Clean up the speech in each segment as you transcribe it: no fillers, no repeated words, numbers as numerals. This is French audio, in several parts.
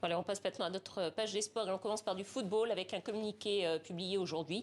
Voilà, on passe maintenant à notre page des sports et on commence par du football avec un communiqué publié aujourd'hui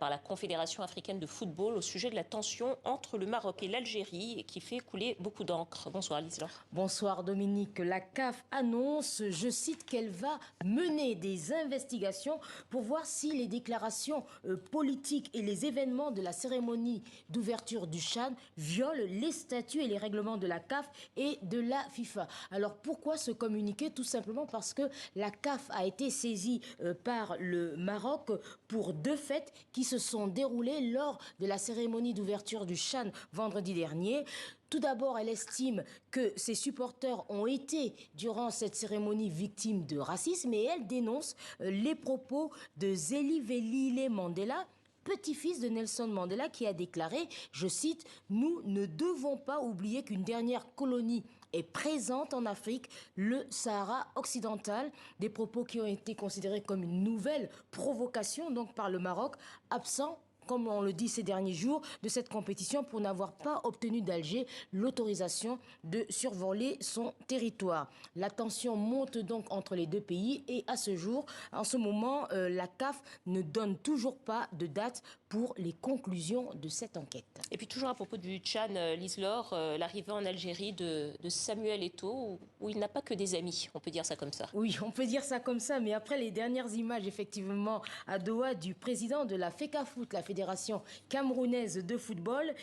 par la Confédération africaine de football au sujet de la tension entre le Maroc et l'Algérie qui fait couler beaucoup d'encre. Bonsoir Lise-Laure. Bonsoir Dominique. La CAF annonce, je cite, qu'elle va mener des investigations pour voir si les déclarations politiques et les événements de la cérémonie d'ouverture du CHAN violent les statuts et les règlements de la CAF et de la FIFA. Alors pourquoi ce communiqué? Tout simplement parce que la CAF a été saisie par le Maroc pour deux faits qui se sont déroulés lors de la cérémonie d'ouverture du CHAN vendredi dernier. Tout d'abord, elle estime que ses supporters ont été, durant cette cérémonie, victimes de racisme et elle dénonce les propos de Zwelivelile Mandela, petit-fils de Nelson Mandela, qui a déclaré, je cite, « Nous ne devons pas oublier qu'une dernière colonie est présente en Afrique, le Sahara occidental », des propos qui ont été considérés comme une nouvelle provocation donc par le Maroc, absent, comme on le dit ces derniers jours, de cette compétition pour n'avoir pas obtenu d'Alger l'autorisation de survoler son territoire. La tension monte donc entre les deux pays et à ce jour, en ce moment, la CAF ne donne toujours pas de date pour les conclusions de cette enquête. Et puis toujours à propos du CHAN, Lise-Laure, l'arrivée en Algérie de Samuel Eto'o, où il n'a pas que des amis, on peut dire ça comme ça. Oui, on peut dire ça comme ça, mais après les dernières images, effectivement, à Doha, du président de la FECAFOOT, la Fédération camerounaise de football,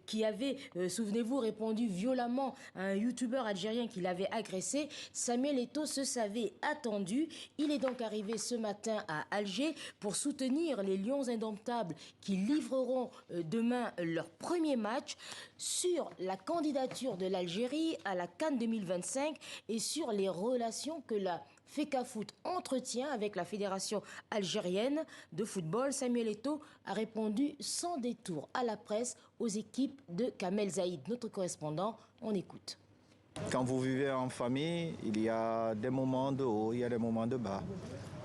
qui avait, souvenez-vous, répondu violemment à un youtubeur algérien qui l'avait agressé, Samuel Eto'o se savait attendu. Il est donc arrivé ce matin à Alger pour soutenir les Lions indomptables qui livreront demain leur premier match sur la candidature de l'Algérie à la CAN 2025 et sur les relations que la FECAFOOT entretient avec la Fédération algérienne de football. Samuel Eto'o a répondu sans détour à la presse, aux équipes de Kamel Zaïd, notre correspondant. On écoute. Quand vous vivez en famille, il y a des moments de haut, il y a des moments de bas.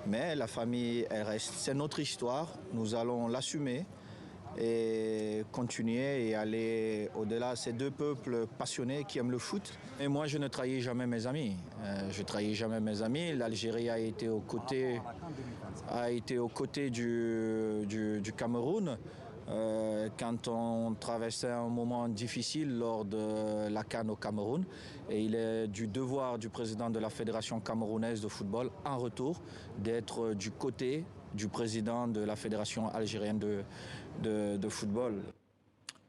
Mais la famille, elle reste. C'est notre histoire, nous allons l'assumer et continuer et aller au-delà. Ces deux peuples passionnés qui aiment le foot. Et moi, je ne trahis jamais mes amis. Je trahis jamais mes amis. L'Algérie a été aux côtés du Cameroun. Quand on traversait un moment difficile lors de la CAN au Cameroun. Et il est du devoir du président de la Fédération camerounaise de football, en retour, d'être du côté du président de la Fédération algérienne de football.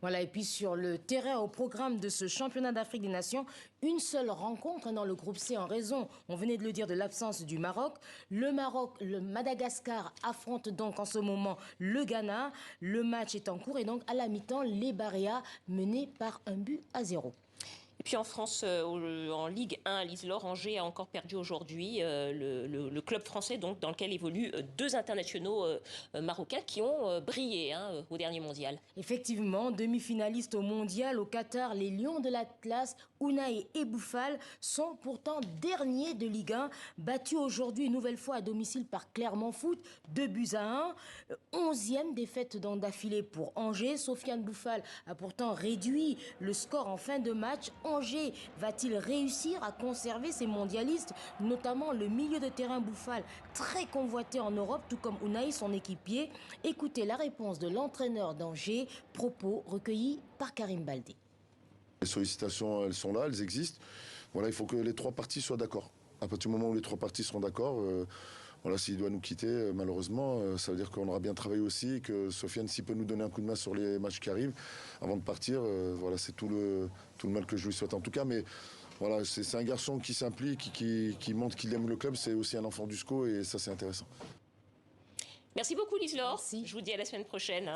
Voilà, et puis sur le terrain, au programme de ce championnat d'Afrique des Nations, une seule rencontre dans le groupe C en raison, on venait de le dire, de l'absence du Maroc. Le Madagascar affronte donc en ce moment le Ghana. Le match est en cours et donc à la mi-temps, les Barréas menés par 1-0. Et puis en France, en Ligue 1, Lise-Laure, Angers a encore perdu aujourd'hui. Le club français, donc, dans lequel évoluent deux internationaux marocains qui ont brillé au dernier mondial. Effectivement, demi-finalistes au mondial au Qatar, les Lions de l'Atlas, Ounaï et Bouffal, sont pourtant derniers de Ligue 1, battus aujourd'hui une nouvelle fois à domicile par Clermont Foot, 2-1. 11e défaite d'affilée pour Angers. Sofiane Bouffal a pourtant réduit le score en fin de match. Angers va-t-il réussir à conserver ses mondialistes, notamment le milieu de terrain Bouffal, très convoité en Europe, tout comme Ounaï, son équipier? Écoutez la réponse de l'entraîneur d'Angers, propos recueillis par Karim Baldé. Les sollicitations, elles sont là, elles existent. Voilà, il faut que les trois parties soient d'accord. À partir du moment où les trois parties seront d'accord, voilà, s'il doit nous quitter, malheureusement, ça veut dire qu'on aura bien travaillé aussi, que Sofiane, s'il peut nous donner un coup de main sur les matchs qui arrivent, avant de partir, voilà, c'est tout le mal que je lui souhaite en tout cas. Mais voilà, c'est un garçon qui s'implique, qui montre qu'il aime le club, c'est aussi un enfant du SCO et ça c'est intéressant. Merci beaucoup Lise-Laure. Merci. Je vous dis à la semaine prochaine.